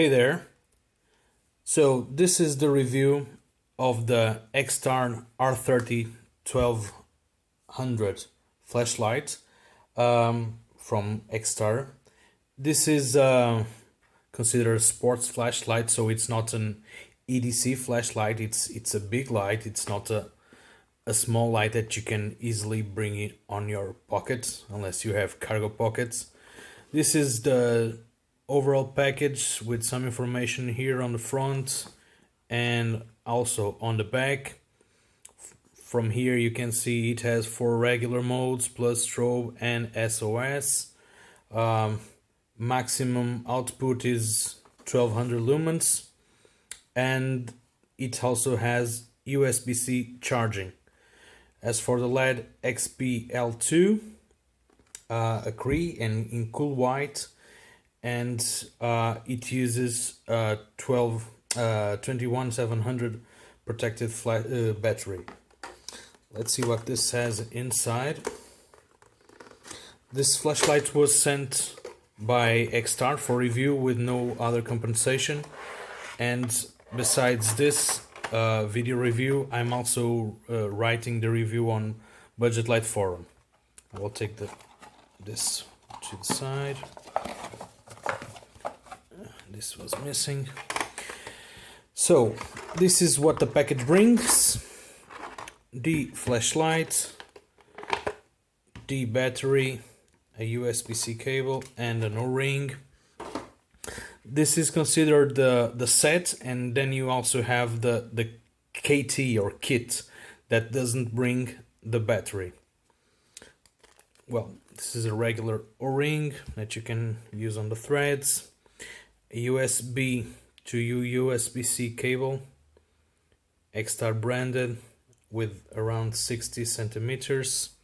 Hey there. So this is the review of the Xtar R30 1200 flashlight from Xtar. This is considered a sports flashlight, so it's not an EDC flashlight. It's a big light. It's not a small light that you can easily bring it on your pocket unless you have cargo pockets. This is the overall package with some information here on the front and also on the back. From here you can see it has 4 regular modes plus strobe and SOS. Maximum output is 1200 lumens, and it also has USB-C charging. As for the LED XP-L2, a Cree and in cool white, and it uses 21700 protected battery. Let's see what this has inside. This flashlight was sent by Xtar for review with no other compensation, and besides this video review, I'm also writing the review on Budget Light Forum. I will take this to the side. This was missing. So this is what the package brings: the flashlight, the battery, a USB-C cable, and an O-ring. This is considered the set, and then you also have the KT or kit that doesn't bring the battery. Well, this is a regular O-ring that you can use on the threads, a USB to USB-C cable, Xtar branded with around 60 centimeters.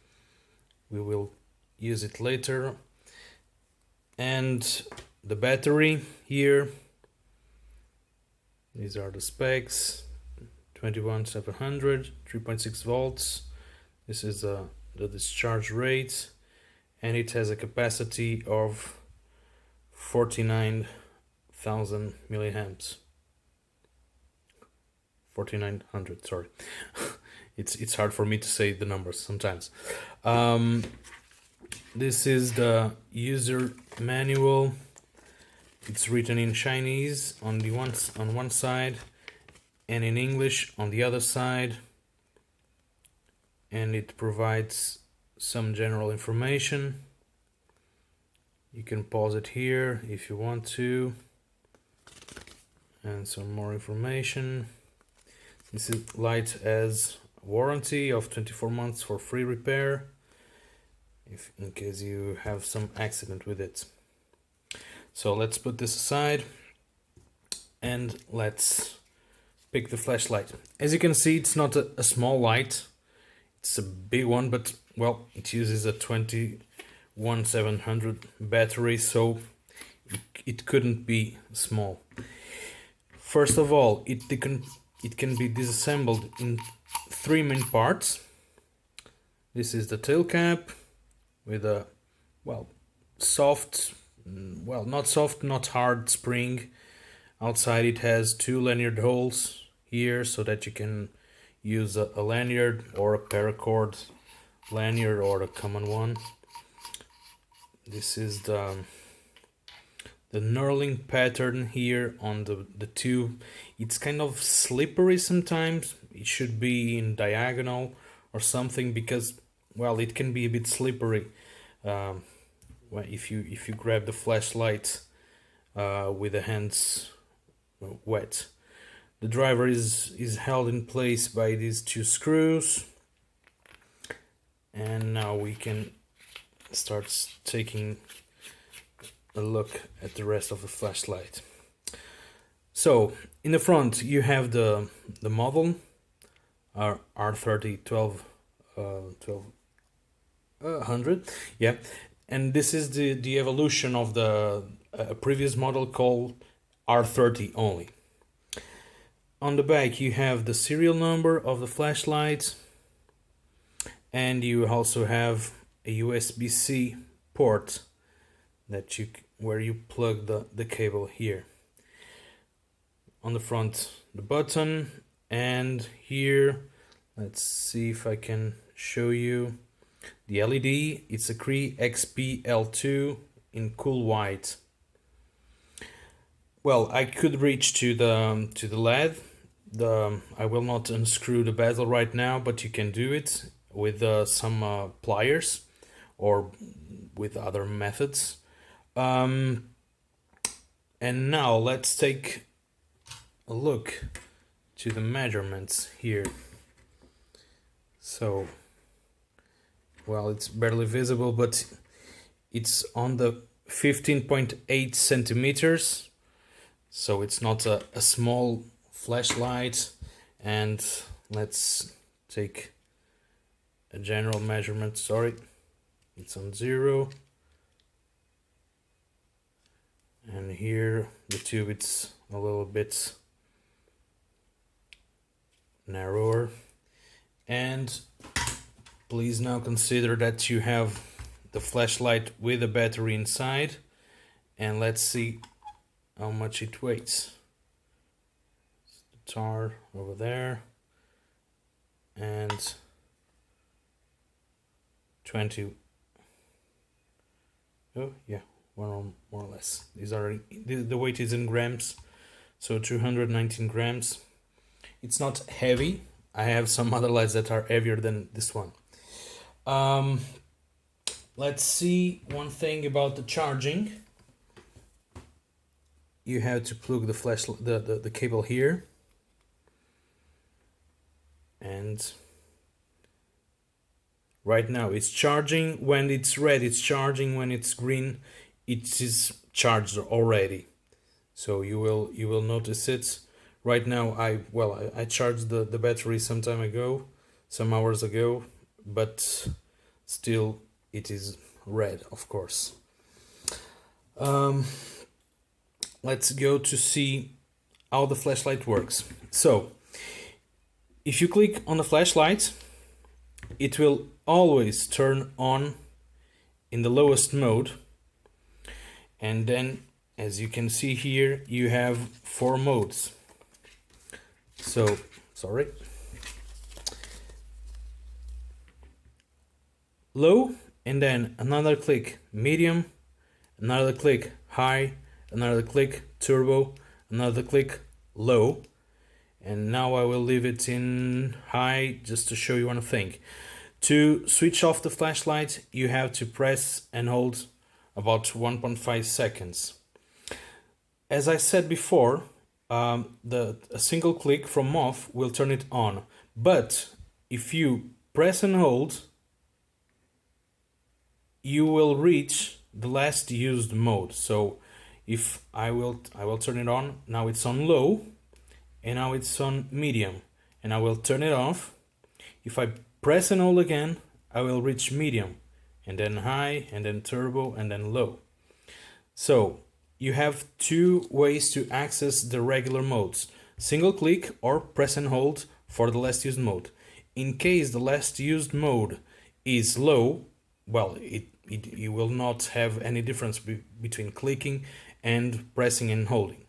We will use it later. And the battery here. These are the specs: 21700, 3.6 volts. This is the discharge rate, and it has a capacity of 49,000 milliamps. 4900, sorry. It's hard for me to say the numbers sometimes. This is the user manual. It's written in Chinese on one side and in English on the other side, and it provides some general information. You can pause it here if you want to, and some more information. This light has a warranty of 24 months for free repair, if in case you have some accident with it. So let's put this aside and let's pick the flashlight. As you can see, it's not a small light. It's a big one, but well, it uses a 21700 battery, so it couldn't be small. First of all, it can be disassembled in 3 main parts. This is the tail cap with a not soft, not hard spring. Outside it has 2 lanyard holes here so that you can use a lanyard or a paracord lanyard or a common one. This is the knurling pattern here on the tube. It's kind of slippery sometimes. It should be in diagonal or something, because well, it can be a bit slippery if you grab the flashlight with the hands wet. The driver is held in place by these 2 screws, and now we can start taking a look at the rest of the flashlight. So in the front you have the model R30 1200, yeah, and this is the evolution of the previous model called R30 only. On the back you have the serial number of the flashlight, and you also have a USB-C port where you plug the cable here. on the front the button, and here let's see if I can show you the LED. It's a Cree XP-L2 in cool white. Well, I could reach to the LED. I will not unscrew the bezel right now, but you can do it with some pliers or with other methods. And now let's take a look to the measurements here. So, well, it's barely visible, but it's on the 15.8 centimeters. So it's not a small flashlight. And let's take a general measurement. Sorry, it's on 0. And here the tube, it's a little bit narrower. And please now consider that you have the flashlight with a battery inside, and let's see how much it weighs. The tar over there, and 20. Oh yeah, more or less. These are the weight is in grams, so 219 grams. It's not heavy. I have some other lights that are heavier than this one. Let's see one thing about the charging. You have to plug the the cable here, and right now it's charging. When it's red, it's charging. When it's green, it is charged already. So you will notice it. Right now, I charged the battery some time ago, some hours ago, but still it is red, of course. Let's go to see how the flashlight works. So, if you click on the flashlight, it will always turn on in the lowest mode. And then, as you can see here, you have 4 modes. So, sorry. Low, and then another click medium, another click high, another click turbo, another click low. And now I will leave it in high just to show you one thing. To switch off the flashlight, you have to press and hold about 1.5 seconds. As I said before, a single click from off will turn it on, but if you press and hold, you will reach the last used mode. So if I will turn it on. Now it's on low, and now it's on medium, and I will turn it off. If I press and hold again, I will reach medium, and then high, and then turbo, and then low. So you have 2 ways to access the regular modes: single click or press and hold for the last used mode. In case the last used mode is low, well, you will not have any difference between clicking and pressing and holding.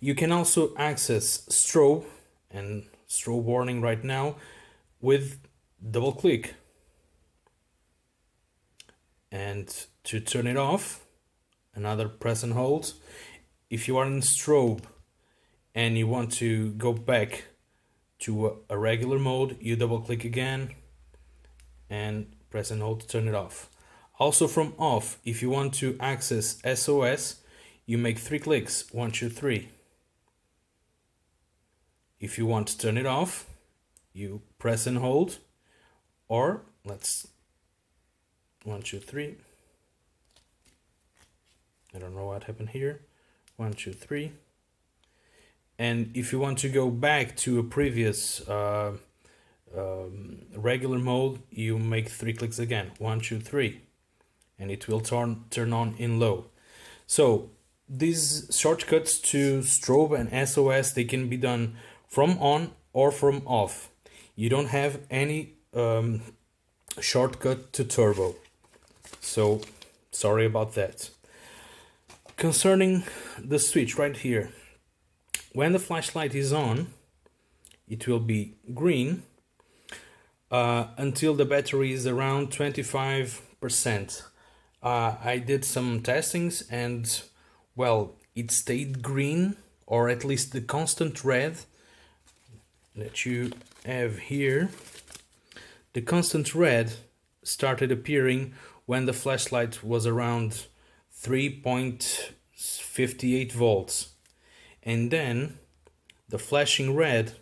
You can also access strobe and strobe warning right now with double click. And to turn it off, another press and hold. If you are in strobe and you want to go back to a regular mode, you double click again and press and hold to turn it off. Also from off, if you want to access SOS, you make 3 clicks, 1, 2, 3. If you want to turn it off, you press and hold, or let's 1, 2, 3. I don't know what happened here. 1, 2, 3. And if you want to go back to a previous regular mode, you make 3 clicks again. 1, 2, 3, and it will turn on in low. So these shortcuts to strobe and SOS, they can be done from on or from off. You don't have any shortcut to turbo. So sorry about that. Concerning the switch right here, when the flashlight is on, it will be green until the battery is around 25%. I did some testings and, well, it stayed green, or at least the constant red that you have here. The constant red started appearing when the flashlight was around 3.58 volts, and then the flashing red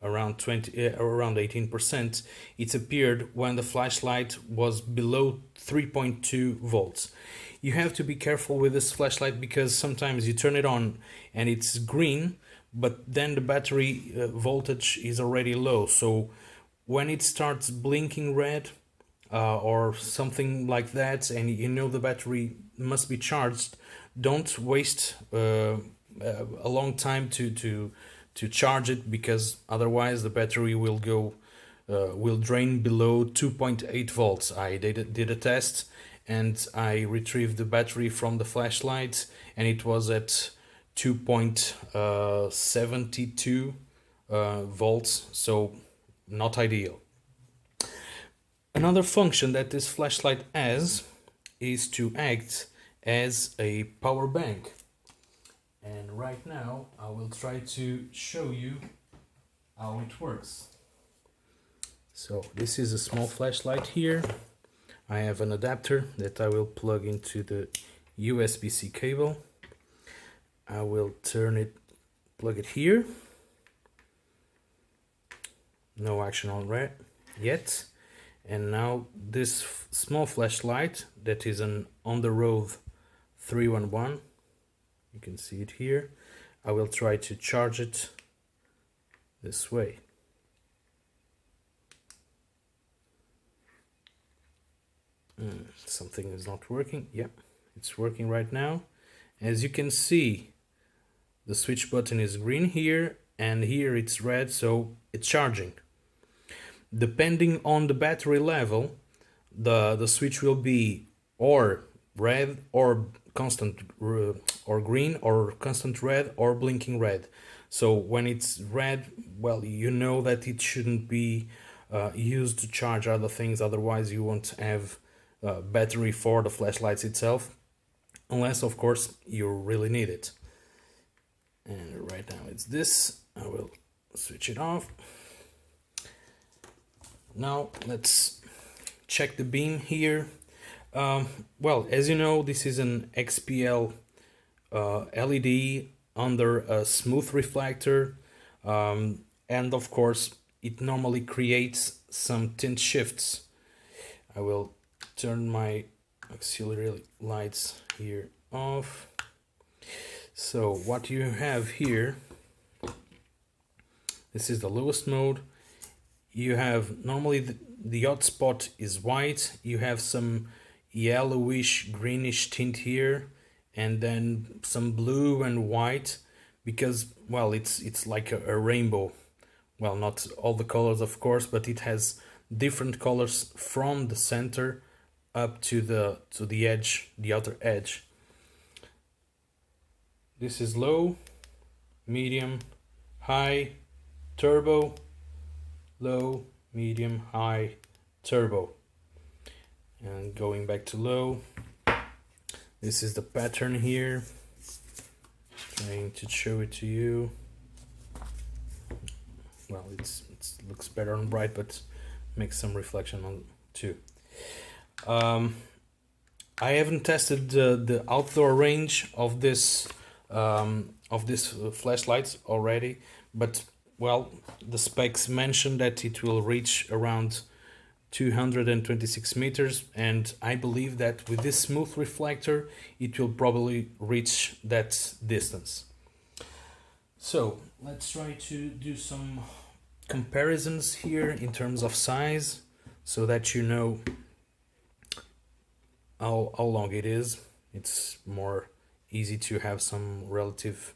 around 18%, it appeared when the flashlight was below 3.2 volts. You have to be careful with this flashlight because sometimes you turn it on and it's green, but then the battery voltage is already low. So when it starts blinking red or something like that, and you know the battery must be charged, don't waste a long time to charge it, because otherwise the battery will drain below 2.8 volts. I did a test and I retrieved the battery from the flashlight and it was at 2.72 volts, so not ideal. Another function that this flashlight has is to act as a power bank. And right now I will try to show you how it works. So this is a small flashlight here. I have an adapter that I will plug into the USB-C cable. I will plug it here. No action on red yet. And now this small flashlight that is an on the road 311. You can see it here. I will try to charge it this way. Something is not working. Yep, it's working right now. As you can see, the switch button is green here and here it's red, so it's charging. Depending on the battery level, the switch will be or red or constant or green, or constant red or blinking red. So when it's red, well, you know that it shouldn't be used to charge other things, otherwise you won't have battery for the flashlights itself, unless of course you really need it. And right now it's this. I will switch it off. Now let's check the beam here. Well, as you know, this is an XP-L LED under a smooth reflector, and of course it normally creates some tint shifts. I will turn my auxiliary lights here off. So what you have here, this is the lowest mode. You have normally the hotspot is white. You have some yellowish greenish tint here, and then some blue and white, because, well, it's like a rainbow. Well, not all the colors of course, but it has different colors from the center up to the edge, the outer edge. This is low, medium, high, turbo, low, medium, high, turbo. And going back to low, this is the pattern here. Trying to show it to you. Well, it looks better on bright, but makes some reflection on too. I haven't tested the outdoor range of this flashlights already, but, well, the specs mention that it will reach around 226 meters, and I believe that with this smooth reflector it will probably reach that distance. So let's try to do some comparisons here in terms of size, so that you know how long it is. It's more easy to have some relative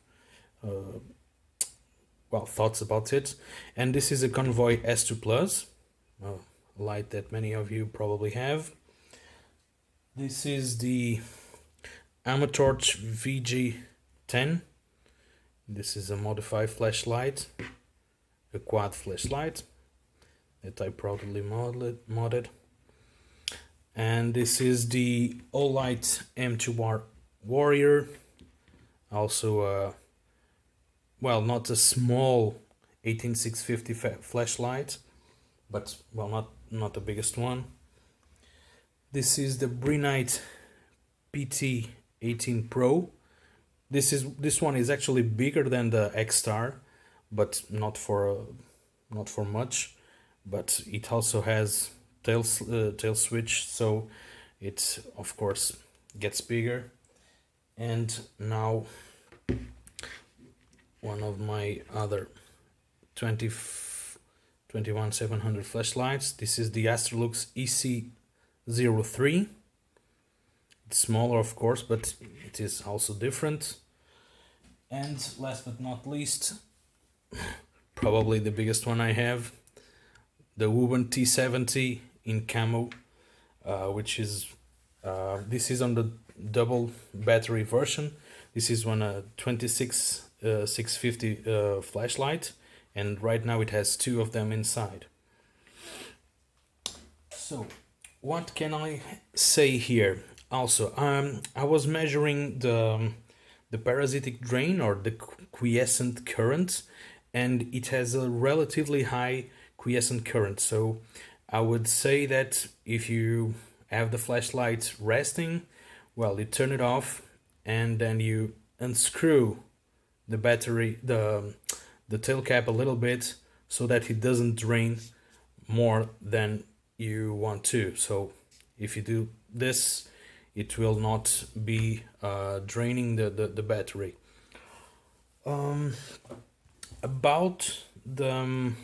thoughts about it. And this is a Convoy S2 Plus, light that many of you probably have. This is the Amatorch VG10. This is a modified flashlight, a quad flashlight that I proudly modded. And this is the All-Light M2 Warrior, also well, not a small 18650 flashlight, but well, not the biggest one. This is the Brinite PT18 Pro. This one is actually bigger than the Xtar, but not for much. But it also has tail switch, so it of course gets bigger. And now one of my other 21700 flashlights. This is the Astrolux EC03. It's smaller, of course, but it is also different. And last but not least, probably the biggest one I have, the Woven T70 in camo, which is this is on the double battery version. This is on a 650 flashlight, and right now it has two of them inside. So what can I say here? Also, I was measuring the parasitic drain, or the quiescent current, and it has a relatively high quiescent current. So I would say that if you have the flashlight resting, well, you turn it off and then you unscrew the battery, the tail cap a little bit, so that it doesn't drain more than you want to. So if you do this, it will not be draining the battery. About the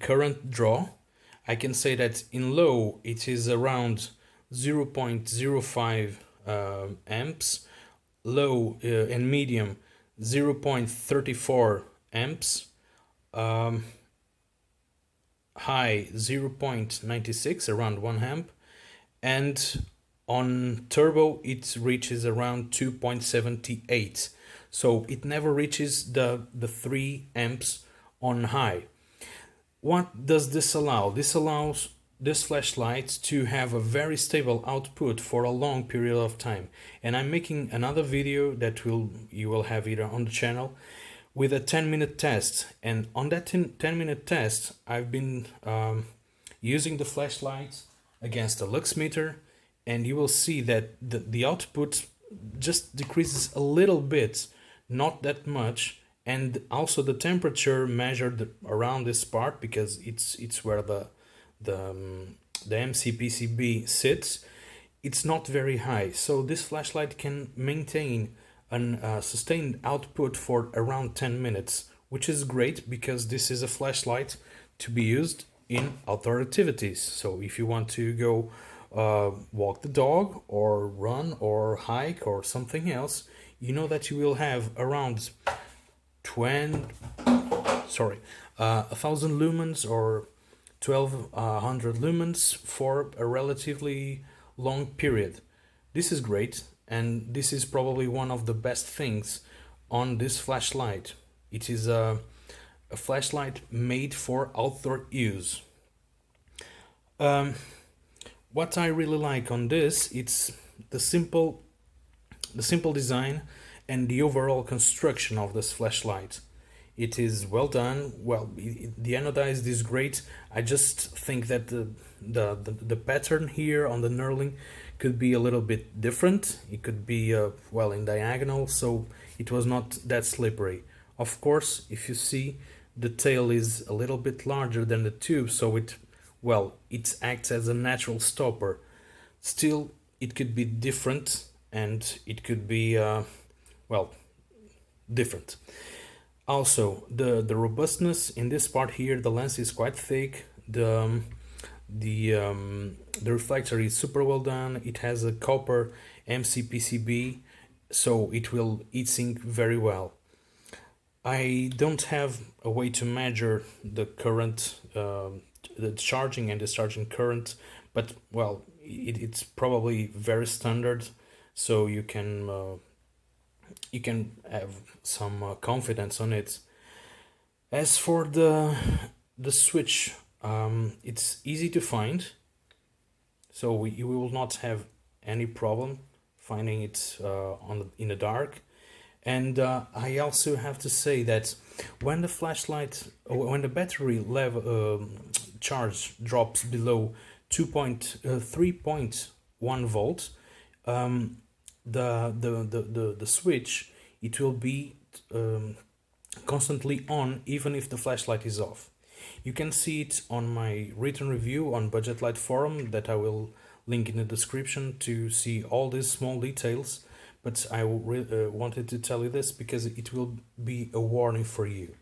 current draw, I can say that in low it is around 0.05 amps, low and medium 0.34 amps, high 0.96, around 1 amp, and on turbo it reaches around 2.78. So it never reaches the 3 amps on high. What does this allow? This allows this flashlight to have a very stable output for a long period of time. And I'm making another video that you will have either on the channel with a 10-minute test. And on that 10-minute test, I've been using the flashlight against a lux meter, and you will see that the output just decreases a little bit, not that much. And also the temperature measured around this part, because it's where the MCPCB sits, it's not very high. So this flashlight can maintain a sustained output for around 10 minutes, which is great because this is a flashlight to be used in outdoor activities. So if you want to go walk the dog or run or hike or something else, you know that you will have around 1,000 lumens or 1200 lumens for a relatively long period. This is great, and this is probably one of the best things on this flashlight. It is a flashlight made for outdoor use. What I really like on this, it's the simple design and the overall construction of this flashlight. It is well done. Well, the anodized is great. I just think that the pattern here on the knurling could be a little bit different. It could be well, in diagonal, so it was not that slippery. Of course, if you see, the tail is a little bit larger than the tube, so it acts as a natural stopper. Still, it could be different, and it could be different. Also, the robustness in this part here, the lens is quite thick. The reflector is super well done. It has a copper MCPCB, so it will heat sink very well. I don't have a way to measure the current, the charging and discharging current, but well, it's probably very standard, so you can you can have some confidence on it. As for the switch, it's easy to find, so you will not have any problem finding it in the dark. And I also have to say that when the battery level charge drops below 3.1 volts, the switch, it will be constantly on even if the flashlight is off. You can see it on my written review on Budget Light forum that I will link in the description to see all these small details. But I wanted to tell you this because it will be a warning for you.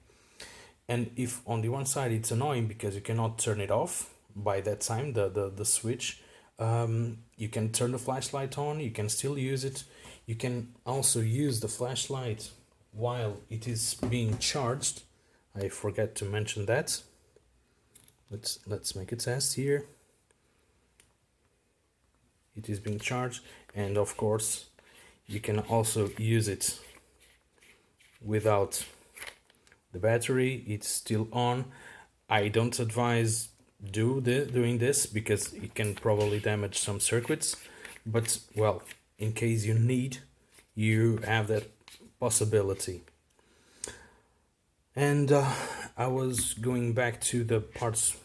And if on the one side it's annoying because you cannot turn it off by that time, the switch, you can turn the flashlight on, you can still use it. You can also use the flashlight while it is being charged. I forgot to mention that. Let's make a test here. It is being charged, and of course you can also use it without the battery. It's still on. I don't advise doing this because it can probably damage some circuits, but well, in case you need, you have that possibility. And I was going back to the parts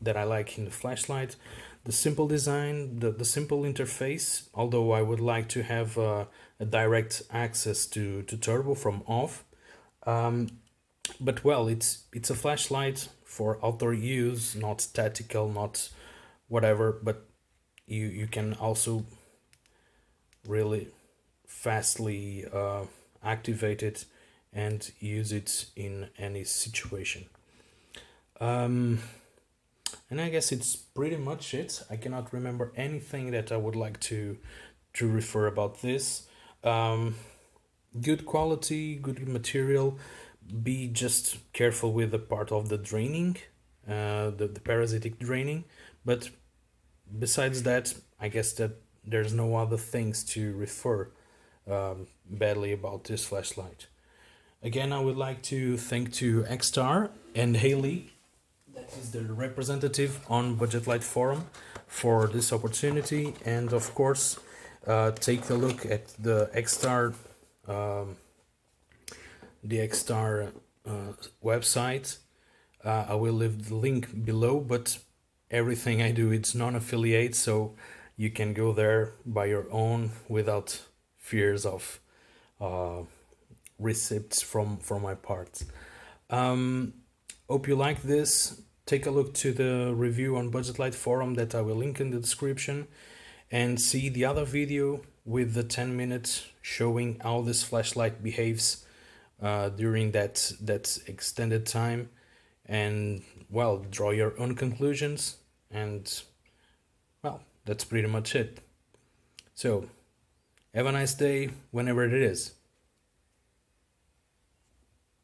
that I like in the flashlight. The simple design, the simple interface, although I would like to have a direct access to turbo from off. But well, it's a flashlight for outdoor use, not statical, not whatever, but you can also really fastly activate it and use it in any situation. And I guess it's pretty much it. I cannot remember anything that I would like to refer about this. Good quality, good material. Be just careful with the part of the draining, the parasitic draining. But besides that, I guess that there's no other things to refer badly about this flashlight. Again, I would like to thank to Xtar and Haley, that is the representative on Budget Light forum, for this opportunity. And of course, take a look at the Xtar website. I will leave the link below, but everything I do, it's non-affiliate, so you can go there by your own without fears of receipts from my part. Hope you like this. Take a look to the review on Budget Light forum that I will link in the description, and see the other video with the 10 minutes showing how this flashlight behaves during that extended time, and well, draw your own conclusions. And well, that's pretty much it. So have a nice day whenever it is.